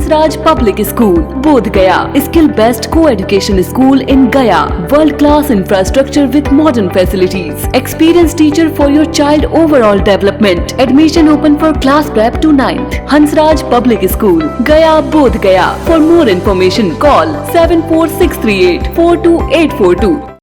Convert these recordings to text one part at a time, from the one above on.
Hansraj public school Bodh Gaya, skill based coeducation school in Gaya, world class infrastructure with modern facilities, experience teacher for your child overall development, admission open for class prep to 9th। Hansraj public school Gaya Bodh Gaya. For more information call 7463842842।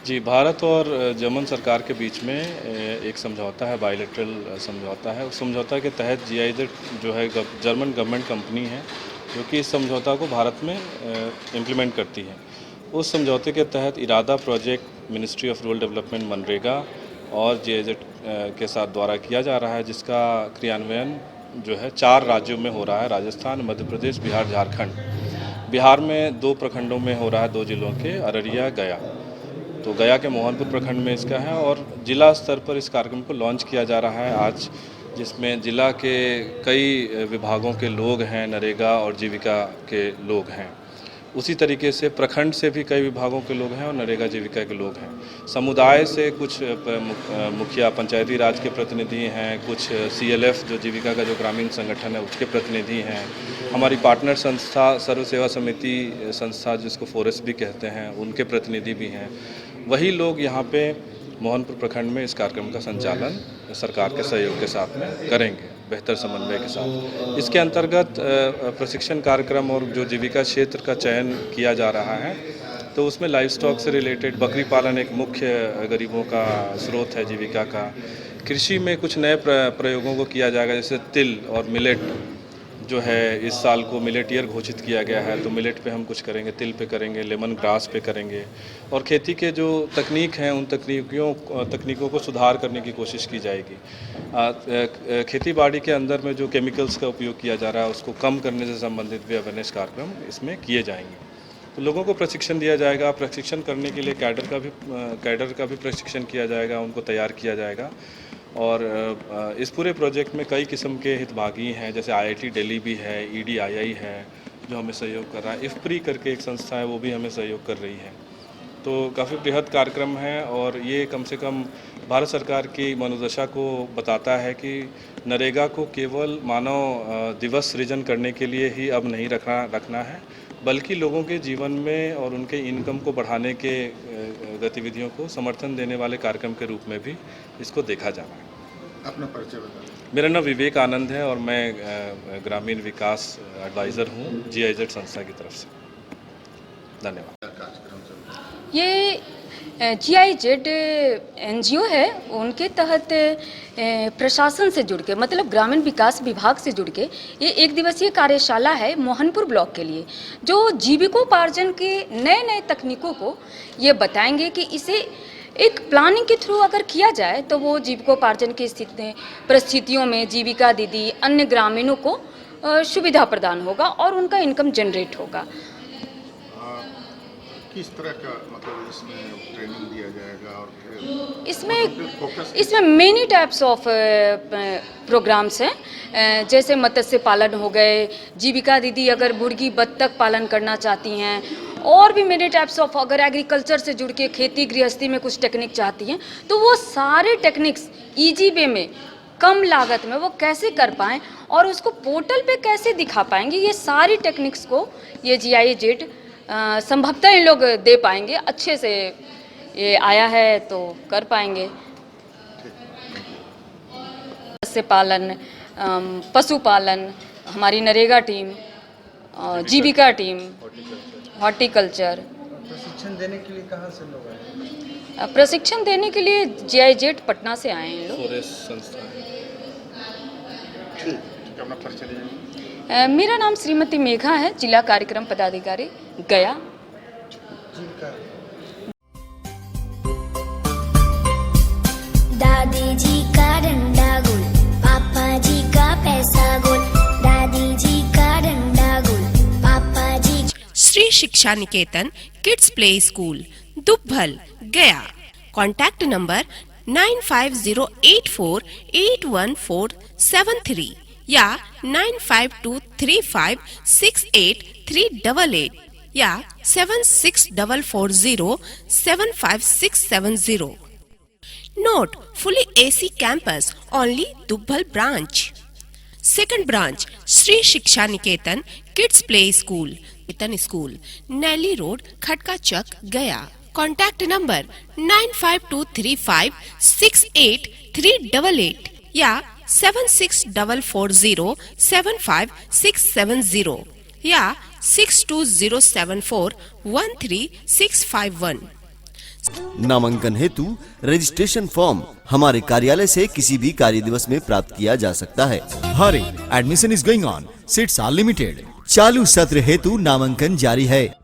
जी, भारत और German सरकार के बीच में एक समझौता है, bilateral समझौता है। उस समझौता के तहत GIZ जो है जर्मन गवर्नमेंट कंपनी है जो कि इस समझौता को भारत में इम्प्लीमेंट करती है। उस समझौते के तहत इरादा project ministry of rural development MNREGA और GIZ के साथ द्वारा किया जा रहा है, जिसका क्रियान्वयन जो है 4 राज्यों में हो रहा है, राजस्थान, मध्य प्रदेश, बिहार, झारखंड। बिहार में 2 प्रखंडों में हो रहा है, 2 जिलों के, अररिया, गया। तो गया के मोहनपुर प्रखंड में इसका है और जिला स्तर पर इस कार्यक्रम को लॉन्च किया जा रहा है आज, जिसमें जिला के कई विभागों के लोग हैं, नरेगा और जीविका के लोग हैं। उसी तरीके से प्रखंड से भी कई विभागों के लोग हैं और नरेगा जीविका के लोग हैं। समुदाय से कुछ मुखिया पंचायती राज के प्रतिनिधि हैं, कुछ CLF जो जीविका का जो ग्रामीण संगठन है उसके प्रतिनिधि हैं, हमारी पार्टनर संस्था सर्व सेवा समिति संस्था जिसको फोरेस्ट भी कहते हैं उनके प्रतिनिधि भी हैं। वही लोग यहाँ पे मोहनपुर प्रखंड में इस कार्यक्रम का संचालन सरकार के सहयोग के साथ में करेंगे, बेहतर समन्वय के साथ। इसके अंतर्गत प्रशिक्षण कार्यक्रम और जो जीविका क्षेत्र का चयन किया जा रहा है, तो उसमें लाइव स्टॉक से रिलेटेड बकरी पालन एक मुख्य गरीबों का स्रोत है जीविका का। कृषि में कुछ नए प्रयोगों को किया जाएगा, जैसे तिल और मिलेट जो है इस साल को मिलेट ईयर घोषित किया गया है, तो मिलेट पे हम कुछ करेंगे, तिल पे करेंगे, लेमन ग्रास पे करेंगे और खेती के जो तकनीक हैं उन तकनीकों को सुधार करने की कोशिश की जाएगी। खेती बाड़ी के अंदर में जो केमिकल्स का उपयोग किया जा रहा है उसको कम करने से संबंधित भी अवेयरनेस कार्यक्रम इसमें किए जाएंगे। तो लोगों को प्रशिक्षण दिया जाएगा। प्रशिक्षण करने के लिए कैडर का भी प्रशिक्षण किया जाएगा, उनको तैयार किया जाएगा। और इस पूरे प्रोजेक्ट में कई किस्म के हितभागी हैं, जैसे IIT दिल्ली भी है, EDII है जो हमें सहयोग कर रहा है, IFPRI करके एक संस्था है वो भी हमें सहयोग कर रही है। तो काफ़ी बृहद कार्यक्रम है और ये कम से कम भारत सरकार की मनोदशा को बताता है कि नरेगा को केवल मानव दिवस सृजन करने के लिए ही अब नहीं रखना है, बल्कि लोगों के जीवन में और उनके इनकम को बढ़ाने के गतिविधियों को समर्थन देने वाले कार्यक्रम के रूप में भी इसको देखा जाना है। अपना परिचय बताएं। मेरा नाम विवेक आनंद है और मैं ग्रामीण विकास एडवाइज़र हूँ GIZ संस्था की तरफ से। धन्यवाद। ये GIZ NGO है, उनके तहत प्रशासन से जुड़ के, मतलब ग्रामीण विकास विभाग से जुड़ के ये 1 दिवसीय कार्यशाला है मोहनपुर ब्लॉक के लिए, जो जीविकोपार्जन के नए नए तकनीकों को ये बताएंगे कि इसे एक प्लानिंग के थ्रू अगर किया जाए तो वो जीविकोपार्जन की परिस्थितियों में जीविका दीदी अन्य ग्रामीणों को सुविधा प्रदान होगा और उनका इनकम जनरेट होगा। किस तरह का मतलब इसमें ट्रेनिंग दिया जाएगा और इसमें मेनी टाइप्स ऑफ प्रोग्राम्स हैं, जैसे मत्स्य पालन हो गए, जीविका दीदी अगर मुर्गी बत्तख पालन करना चाहती हैं, और भी मेनी टाइप्स ऑफ, अगर एग्रीकल्चर से जुड़ के खेती गृहस्थी में कुछ टेक्निक चाहती हैं, तो वो सारे टेक्निक्स ईजी वे में कम लागत में वो कैसे कर पाएँ और उसको पोर्टल पे कैसे दिखा पाएंगे, ये सारी टेक्निक्स को ये GIZ संभवतः इन लोग दे पाएंगे, अच्छे से ये आया है तो कर पाएंगे। मत्स्य पालन, पशुपालन, हमारी नरेगा टीम, जीविका टीम, हॉर्टिकल्चर। प्रशिक्षण देने के लिए कहाँ से लोग आए? प्रशिक्षण देने के लिए GIZ पटना से आए हैं लोग। फॉरेस्ट संस्था है। ठीक है, अपना परिचय दीजिए। मेरा नाम श्रीमती मेघा है, जिला कार्यक्रम पदाधिकारी गया। जीविका दादी जी का डंडा गोल, पापा जी का पैसा गोल, दादी जी का डंडा गोल, पापा जी। श्री शिक्षा निकेतन किड्स प्ले स्कूल दुब्भल गया। कॉन्टैक्ट नंबर 9508481473 या 9523568388 या 7644075670। Note: fully AC campus, only Dubbal branch. Second branch, Sri Shiksha Niketan Kids Play School, Niketan School, Nelly Road, Khatka Chak, Gaya. Contact number 95235683888 या 7644075670 या 6207413651। नामांकन हेतु रजिस्ट्रेशन फॉर्म हमारे कार्यालय से किसी भी कार्य दिवस में प्राप्त किया जा सकता है। Hurry, admission is going on. Seats are limited. चालू सत्र हेतु नामांकन जारी है।